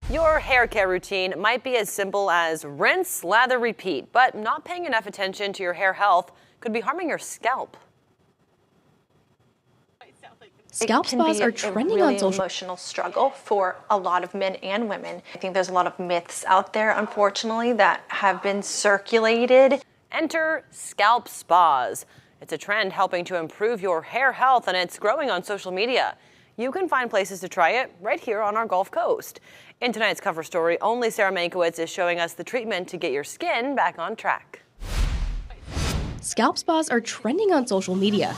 Your hair care routine might be as simple as rinse, lather, repeat, but not paying enough attention to your hair health could be harming your scalp. Scalp spas are trending on social media. Emotional struggle for a lot of men and women. I think there's a lot of myths out there, unfortunately, that have been circulated. Enter scalp spas. It's a trend helping to improve your hair health, and it's growing on social media. You can find places to try it right here on our Gulf Coast. In tonight's cover story, only Sarah Mankowitz is showing us the treatment to get your skin back on track. Scalp spas are trending on social media,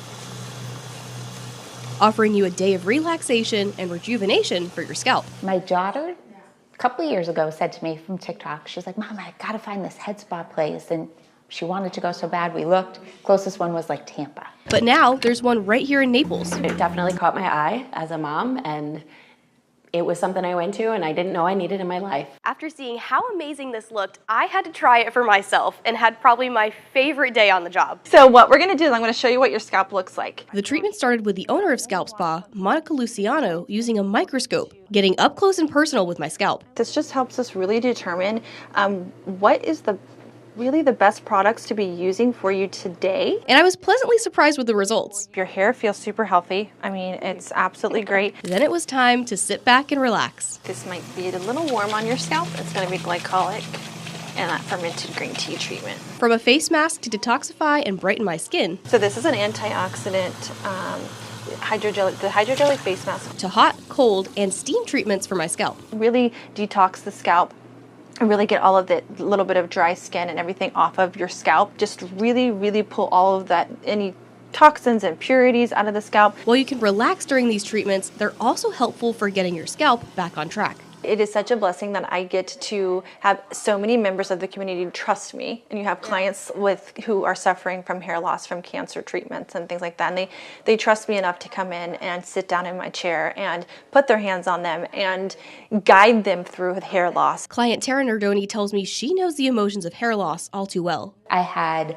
offering you a day of relaxation and rejuvenation for your scalp. My daughter, a couple of years ago, said to me from TikTok, she's like, Mom, I gotta find this head spa place. And she wanted to go so bad. We looked. Closest one was like Tampa. But now there's one right here in Naples. It definitely caught my eye as a mom, and it was something I went to and I didn't know I needed in my life. After seeing how amazing this looked, I had to try it for myself and had probably my favorite day on the job. So what we're gonna do is I'm gonna show you what your scalp looks like. The treatment started with the owner of Scalp Spa, Monica Luciano, using a microscope, getting up close and personal with my scalp. This just helps us really determine what is really the best products to be using for you today. And I was pleasantly surprised with the results. Your hair feels super healthy. I mean, it's absolutely great. Then it was time to sit back and relax. This might be a little warm on your scalp. It's gonna be glycolic and that fermented green tea treatment. From a face mask to detoxify and brighten my skin. So this is an antioxidant the hydrogel face mask. To hot, cold, and steam treatments for my scalp. Really detox the scalp and really get all of the little bit of dry skin and everything off of your scalp. Just really, really pull all of that, any toxins and impurities out of the scalp. While you can relax during these treatments, they're also helpful for getting your scalp back on track. It is such a blessing that I get to have so many members of the community trust me, and you have clients who are suffering from hair loss from cancer treatments and things like that, and they trust me enough to come in and sit down in my chair and put their hands on them and guide them through hair loss. Client Tara Nardoni tells me she knows the emotions of hair loss all too well. I had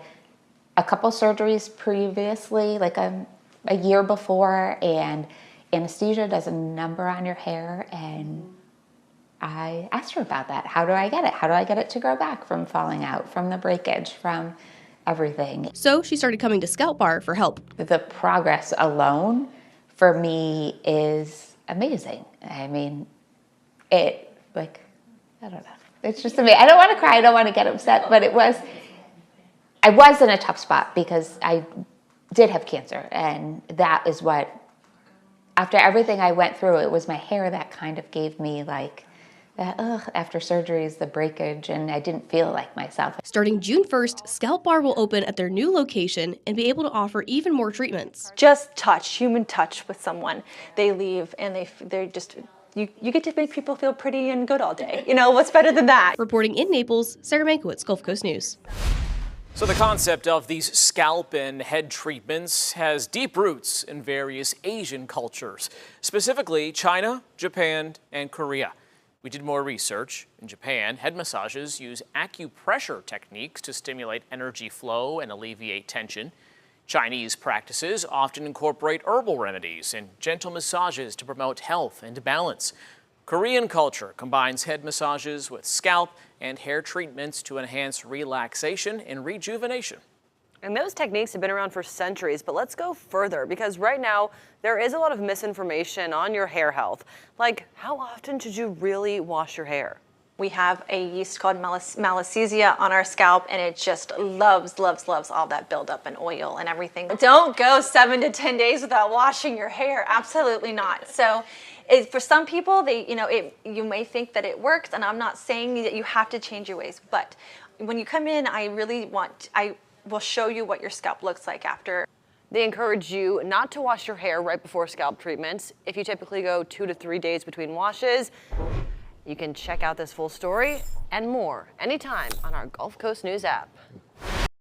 a couple surgeries previously, like a year before, and anesthesia does a number on your hair, and I asked her about that. How do I get it? How do I get it to grow back from falling out, from the breakage, from everything? So she started coming to Scalp Bar for help. The progress alone for me is amazing. I mean, I don't know. It's just amazing. I don't want to cry. I don't want to get upset, but I was in a tough spot because I did have cancer, and that is what, after everything I went through, it was my hair that kind of gave me like, after surgeries, the breakage, and I didn't feel like myself. Starting June 1st, Scalp Bar will open at their new location and be able to offer even more treatments. Just touch, human touch with someone. They leave and they're just, you get to make people feel pretty and good all day. You know, what's better than that? Reporting in Naples, Sarah Mankowitz, Gulf Coast News. So the concept of these scalp and head treatments has deep roots in various Asian cultures, specifically China, Japan, and Korea. We did more research. In Japan, head massages use acupressure techniques to stimulate energy flow and alleviate tension. Chinese practices often incorporate herbal remedies and gentle massages to promote health and balance. Korean culture combines head massages with scalp and hair treatments to enhance relaxation and rejuvenation. And those techniques have been around for centuries, but let's go further because right now there is a lot of misinformation on your hair health. Like, how often should you really wash your hair? We have a yeast called Malassezia on our scalp, and it just loves all that buildup and oil and everything. Don't go 7 to 10 days without washing your hair. Absolutely not. So for some people, you may think that it works, and I'm not saying that you have to change your ways, but when you come in, I will show you what your scalp looks like after. They encourage you not to wash your hair right before scalp treatments. If you typically go 2 to 3 days between washes, you can check out this full story and more anytime on our Gulf Coast News app.